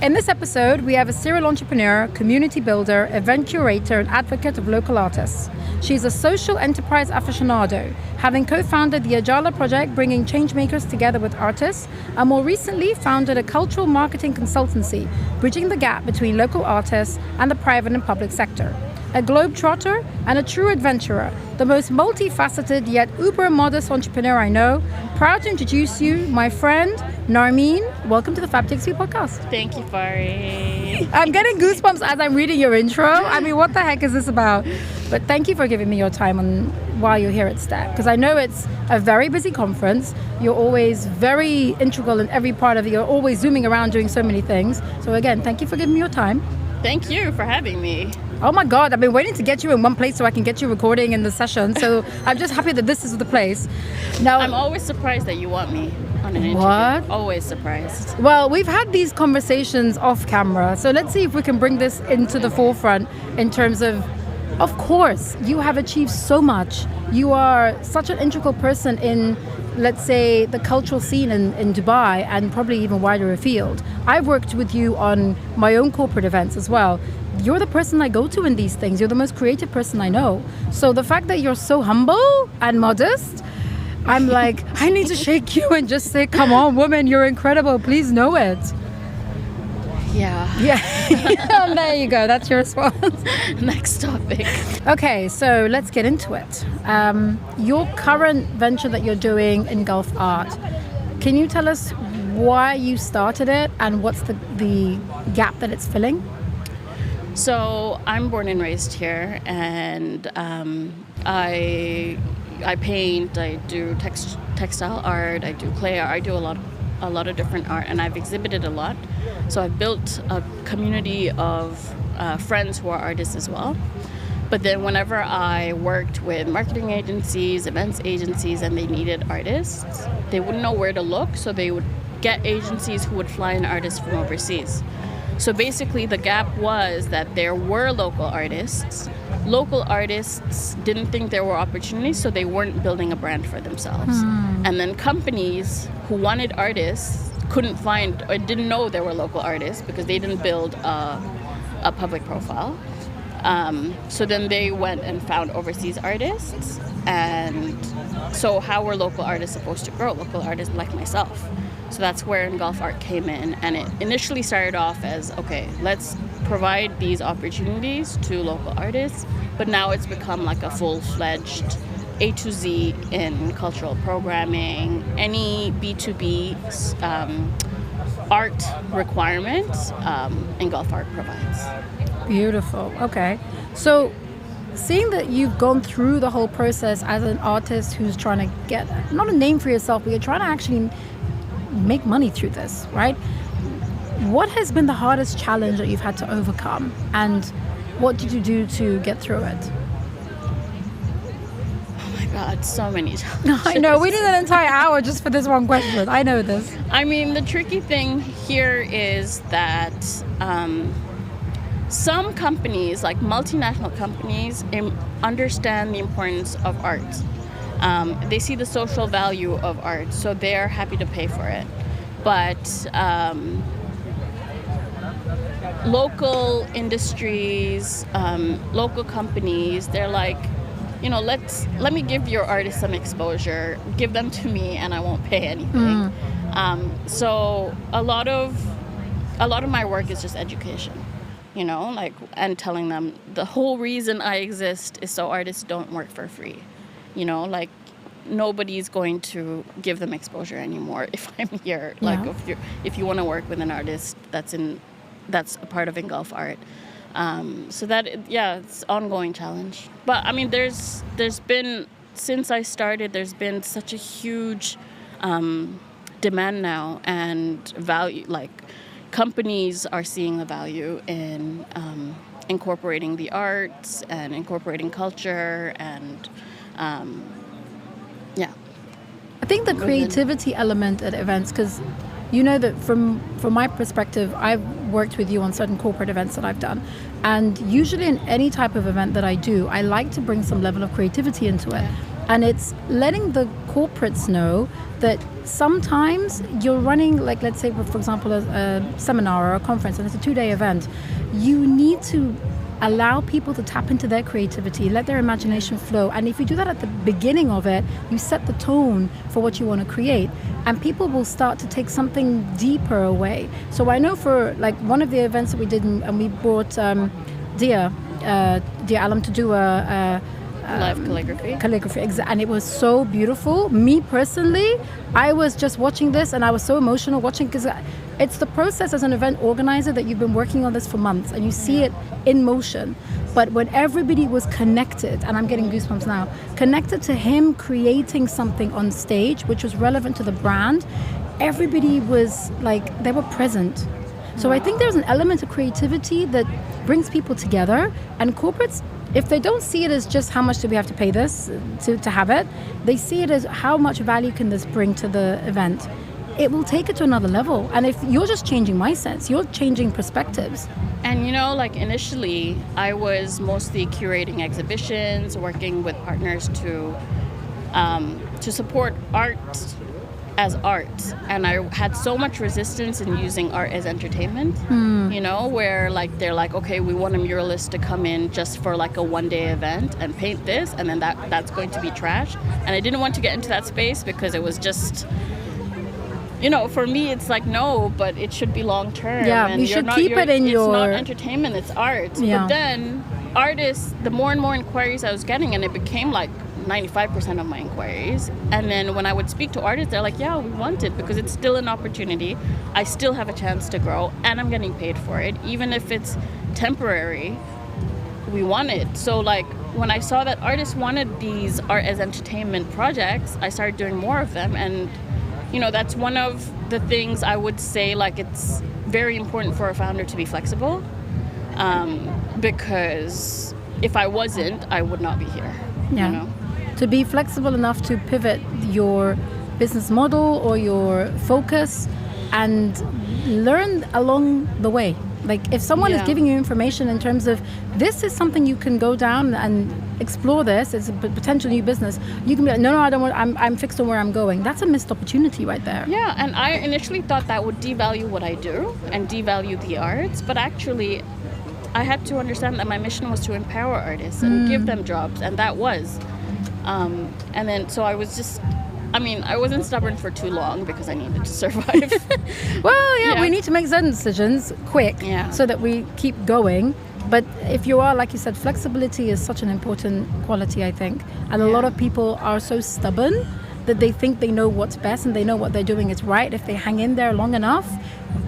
In this episode, we have a serial entrepreneur, community builder, event curator, and advocate of local artists. She's a social enterprise aficionado, having co-founded the Ajala project, bringing changemakers together with artists, and more recently founded a cultural marketing consultancy, bridging the gap between local artists and the private and public sector. A globetrotter and a true adventurer, the most multifaceted yet uber modest entrepreneur I know. Proud to introduce you, my friend, Narmeen. Welcome to the Fab Takes Me podcast. Thank you, Fari. I'm getting goosebumps as I'm reading your intro. I mean, what the heck is this about? But thank you for giving me your time while you're here at STEP, because I know it's a very busy conference. You're always very integral in every part of it. You're always zooming around doing so many things. So again, thank you for giving me your time. Thank you for having me. Oh my God, I've been waiting to get you in one place so I can get you recording in the session. So I'm just happy that this is the place. Now, I'm always surprised that you want me on an interview. What? Always surprised. Well, we've had these conversations off camera. So let's see if we can bring this into the forefront in terms of course, you have achieved so much. You are such an integral person in, let's say, the cultural scene in Dubai and probably even wider afield. I've worked with you on my own corporate events as well. You're the person I go to in these things. You're the most creative person I know. So the fact that you're so humble and modest, I'm like, I need to shake you and just say, come on, woman, you're incredible. Please know it. Yeah. There you go. That's your response. Next topic. Okay, so let's get into it. Your current venture that you're doing, Engulf Art, can you tell us why you started it and what's the gap that it's filling? So I'm born and raised here, and I paint, I do textile art, I do clay art, I do a lot of different art, and I've exhibited a lot. So I've built a community of friends who are artists as well. But then whenever I worked with marketing agencies, events agencies, and they needed artists, they wouldn't know where to look, so they would get agencies who would fly in artists from overseas. So basically the gap was that there were local artists. Local artists didn't think there were opportunities, so they weren't building a brand for themselves. And then companies who wanted artists couldn't find or didn't know there were local artists because they didn't build a public profile. So then they went and found overseas artists. And so how were local artists supposed to grow? Local artists like myself. So that's where Engulf Art came in. And it initially started off as, okay, let's provide these opportunities to local artists. But now it's become like a full-fledged A to Z in cultural programming, any B2B art requirements, Engulf Art provides. Beautiful. Okay. So seeing that you've gone through the whole process as an artist who's trying to get, not a name for yourself, but you're trying to actually make money through this, right? What has been the hardest challenge that you've had to overcome, and what did you do to get through it? Oh my God, so many challenges. I know, we did an entire hour just for this one question. I know this. I mean, the tricky thing here is that some companies, like multinational companies, understand the importance of art. They see the social value of art, so they're happy to pay for it. But local industries, local companies, they're like, you know, let me give your artist some exposure, give them to me, and I won't pay anything. So a lot of my work is just education. You know, like, and telling them the whole reason I exist is so artists don't work for free. You know, like, nobody's going to give them exposure anymore if I'm here. Yeah. Like, if you want to work with an artist that's a part of Engulf Art. So that, yeah, it's an ongoing challenge. But I mean, there's been, since I started, there's been such a huge demand now and value, like, companies are seeing the value in incorporating the arts and incorporating culture and yeah. I think the creativity element at events, because you know that from my perspective, I've worked with you on certain corporate events that I've done, and usually in any type of event that I do, I like to bring some level of creativity into it. And it's letting the corporates know that sometimes you're running, like, let's say, for example, a seminar or a conference, and it's a 2-day event. You need to allow people to tap into their creativity, let their imagination flow. And if you do that at the beginning of it, you set the tone for what you want to create. And people will start to take something deeper away. So I know for like one of the events that we did, and we brought Dia Alam to do a Live calligraphy. And it was so beautiful. Me personally, I was just watching this and I was so emotional watching, because it's the process as an event organizer that you've been working on this for months and you see it in motion. But when everybody was connected, and I'm getting goosebumps now, connected to him creating something on stage which was relevant to the brand, everybody was like, they were present. So I think there's an element of creativity that brings people together, and corporates, if they don't see it as just how much do we have to pay this to have it, they see it as how much value can this bring to the event. It will take it to another level. And if you're just changing my sense, you're changing perspectives. And you know, like initially, I was mostly curating exhibitions, working with partners to support art as art, and I had so much resistance in using art as entertainment, you know, where like they're like, okay, we want a muralist to come in just for like a 1-day event and paint this, and then that's going to be trash. And I didn't want to get into that space because it was just, you know, for me it's like, no, but it should be long term. Yeah, and you should keep it in your... It's not entertainment, it's art. Yeah. But then artists, the more and more inquiries I was getting, and it became like 95% of my inquiries. And then when I would speak to artists, they're like, yeah, we want it because it's still an opportunity. I still have a chance to grow and I'm getting paid for it. Even if it's temporary, we want it. So like when I saw that artists wanted these art as entertainment projects, I started doing more of them. And, you know, that's one of the things I would say, like it's very important for a founder to be flexible, because if I wasn't, I would not be here. Yeah. You know? To be flexible enough to pivot your business model or your focus and learn along the way. Like if someone is giving you information in terms of this is something you can go down and explore this, it's a potential new business, you can be like, no, I don't want, I'm fixed on where I'm going. That's a missed opportunity right there. Yeah, and I initially thought that would devalue what I do and devalue the arts, but actually I had to understand that my mission was to empower artists and give them jobs, and that was. And then, so I was just, I mean, I wasn't stubborn for too long because I needed to survive. Well, yeah, we need to make certain decisions quick so that we keep going. But if you are, like you said, flexibility is such an important quality, I think. And a lot of people are so stubborn that they think they know what's best and they know what they're doing is right. If they hang in there long enough,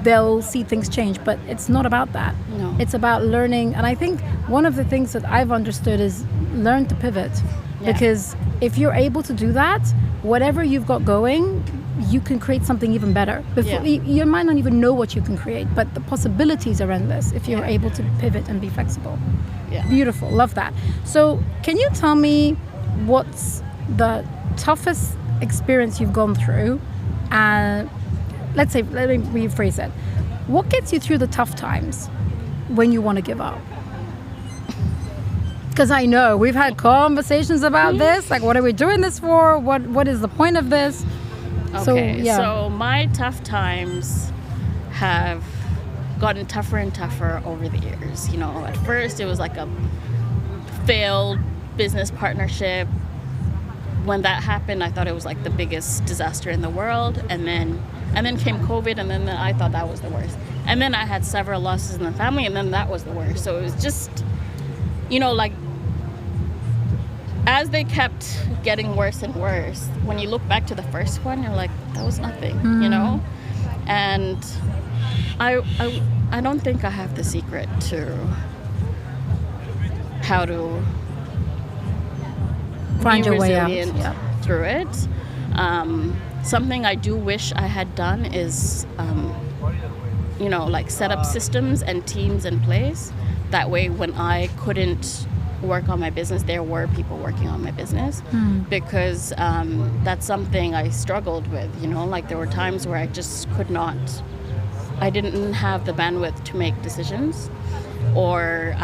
they'll see things change. But it's not about that. No. It's about learning. And I think one of the things that I've understood is learn to pivot. Because if you're able to do that, whatever you've got going, you can create something even better. You might not even know what you can create, but the possibilities are endless if you're able to pivot and be flexible. Yeah. Beautiful. Love that. So can you tell me what's the toughest experience you've gone through? Let me rephrase it. What gets you through the tough times when you want to give up? Because I know we've had conversations about this. Like, what are we doing this for? What is the point of this? Okay, so my tough times have gotten tougher and tougher over the years. You know, at first it was like a failed business partnership. When that happened, I thought it was like the biggest disaster in the world. And then came COVID, and then I thought that was the worst. And then I had several losses in the family, and then that was the worst. So it was just, you know, like, as they kept getting worse and worse, when you look back to the first one, you're like, that was nothing, you know? And I don't think I have the secret to how to find your way out through it. Something I do wish I had done is, you know, like set up systems and teams in place. That way, when I couldn't work on my business, there were people working on my business, because that's something I struggled with, you know, like there were times where I just I didn't have the bandwidth to make decisions, or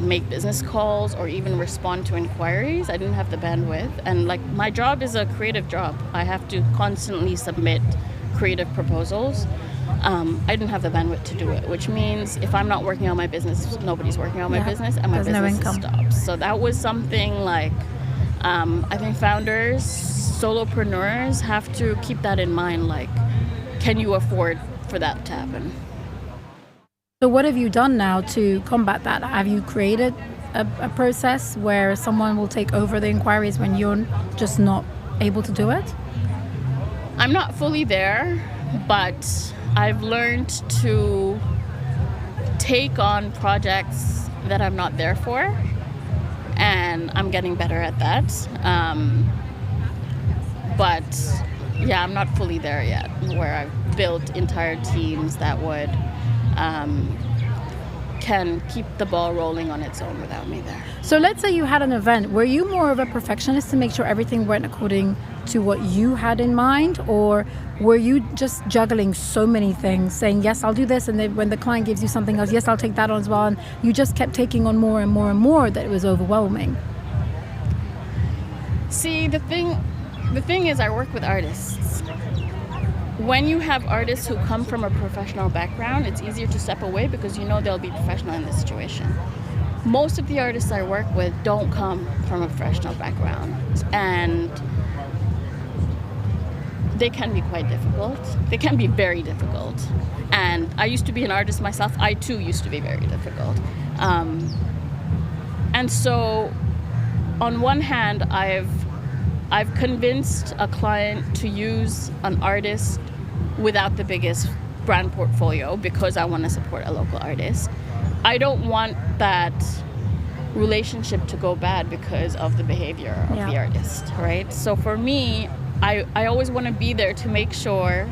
make business calls or even respond to inquiries. I didn't have the bandwidth. And like my job is a creative job. I have to constantly submit creative proposals. I didn't have the bandwidth to do it, which means if I'm not working on my business, nobody's working on my business, and my business stops. So that was something like, I think founders, solopreneurs have to keep that in mind. Like, can you afford for that to happen? So what have you done now to combat that? Have you created a process where someone will take over the inquiries when you're just not able to do it? I'm not fully there, but I've learned to take on projects that I'm not there for, and I'm getting better at that. But yeah, I'm not fully there yet, where I've built entire teams that would can keep the ball rolling on its own without me there. So let's say you had an event. Were you more of a perfectionist to make sure everything went according to what you had in mind? Or were you just juggling so many things, saying, yes, I'll do this, and then when the client gives you something else, yes, I'll take that on as well, and you just kept taking on more and more and more, that it was overwhelming? See, the thing is, I work with artists. When you have artists who come from a professional background, it's easier to step away because you know they'll be professional in this situation. Most of the artists I work with don't come from a professional background, and they can be quite difficult. They can be very difficult. And I used to be an artist myself. I too used to be very difficult. And so on one hand, I've convinced a client to use an artist without the biggest brand portfolio because I want to support a local artist. I don't want that relationship to go bad because of the behavior of the artist, right? So for me, I always want to be there to make sure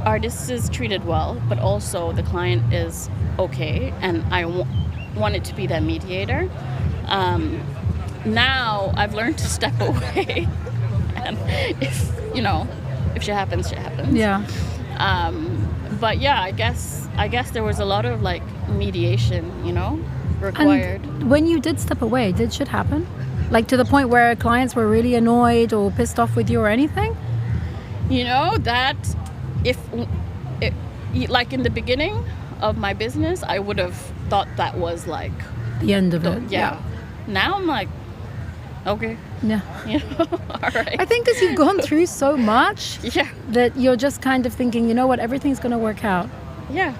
artist is treated well, but also the client is okay, and I want it to be that mediator. Now I've learned to step away, and if shit happens, shit happens. Yeah. But yeah, I guess there was a lot of like mediation, required. And when you did step away, did shit happen? Like to the point where clients were really annoyed or pissed off with you or anything? That like in the beginning of my business, I would have thought that was like the end of it. Yeah. Now I'm like, okay. Yeah. All right. I think because you've gone through so much that you're just kind of thinking, you know what, everything's going to work out. Yeah.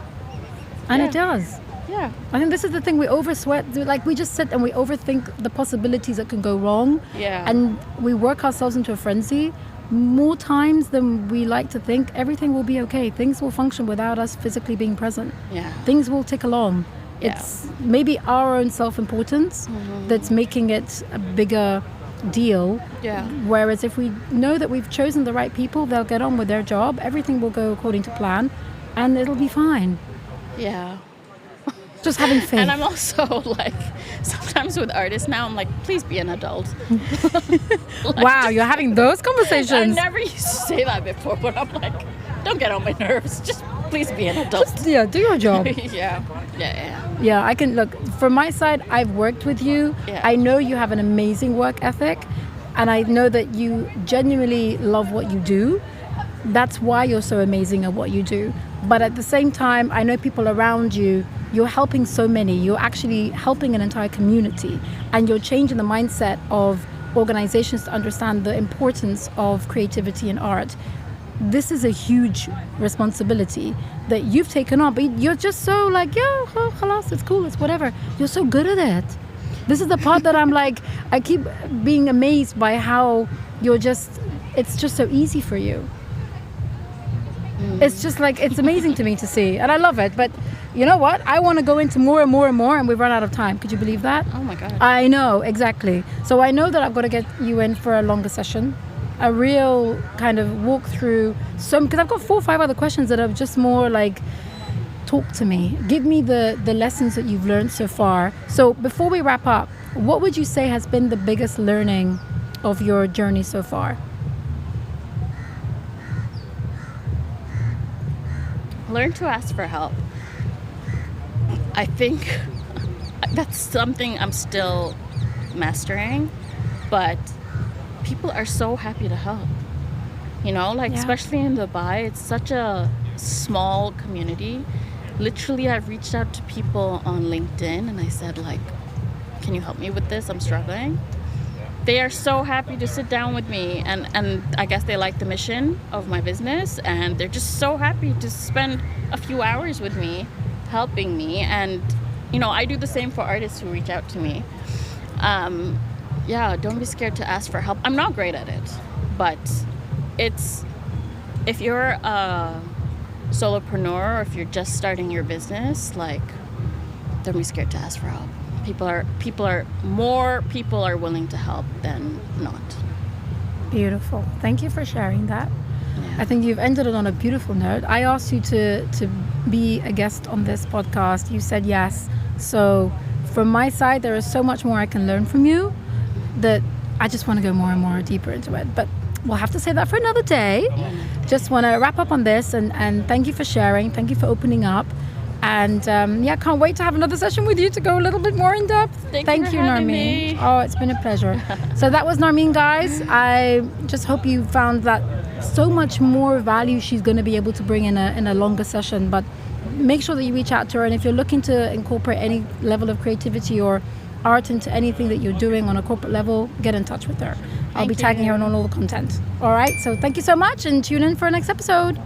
And it does. Yeah. I think this is the thing, we oversweat, like we just sit and we overthink the possibilities that can go wrong. Yeah. And we work ourselves into a frenzy. More times than we like to think, everything will be okay. Things will function without us physically being present. Yeah. Things will tick along. Yeah. It's maybe our own self-importance that's making it a bigger deal. Yeah. Whereas if we know that we've chosen the right people, they'll get on with their job, everything will go according to plan, and it'll be fine. Yeah. Just having faith. And I'm also like, sometimes with artists now, I'm like, please be an adult. Wow, you're having those conversations. I never used to say that before, but I'm like, don't get on my nerves. Just please be an adult. Just, do your job. Yeah, I can look from my side. I've worked with you. Yeah. I know you have an amazing work ethic, and I know that you genuinely love what you do. That's why you're so amazing at what you do. But at the same time, I know people around you, you're helping so many. You're actually helping an entire community, and you're changing the mindset of organizations to understand the importance of creativity and art. This is a huge responsibility that you've taken on, but you're just so like, khalas, it's cool, it's whatever. You're so good at it. This is the part that I'm like, I keep being amazed by how it's just so easy for you. It's just like, it's amazing to me to see, and I love it. But you know what? I want to go into more and more and more, and we've run out of time. Could you believe that? Oh my God. I know, exactly. So I know that I've got to get you in for a longer session, a real kind of walk through because I've got 4 or 5 other questions that are just more like, talk to me. Give me the lessons that you've learned so far. So before we wrap up, what would you say has been the biggest learning of your journey so far? Learn to ask for help. I think that's something I'm still mastering, but people are so happy to help. You know, like especially in Dubai, it's such a small community. Literally, I've reached out to people on LinkedIn and I said, like, can you help me with this? I'm struggling. They are so happy to sit down with me, and I guess they like the mission of my business, and they're just so happy to spend a few hours with me, helping me. And, you know, I do the same for artists who reach out to me. Don't be scared to ask for help. I'm not great at it, but if you're a solopreneur or if you're just starting your business, like, don't be scared to ask for help. More people are willing to help than not. Beautiful. Thank you for sharing that. Yeah. I think you've ended it on a beautiful note. I asked you to be a guest on this podcast. You said yes. So from my side, there is so much more I can learn from you that I just want to go more and more deeper into it. But we'll have to say that for another day. Just want to wrap up on this and thank you for sharing. Thank you for opening up. And can't wait to have another session with you to go a little bit more in depth. Thank you, Narmeen. Me. Oh, it's been a pleasure. So that was Narmeen, guys. I just hope you found that so much more value she's going to be able to bring in a longer session. But make sure that you reach out to her. And if you're looking to incorporate any level of creativity or art into anything that you're doing on a corporate level, get in touch with her. I'll be tagging her on all the content. All right. So thank you so much, and tune in for our next episode.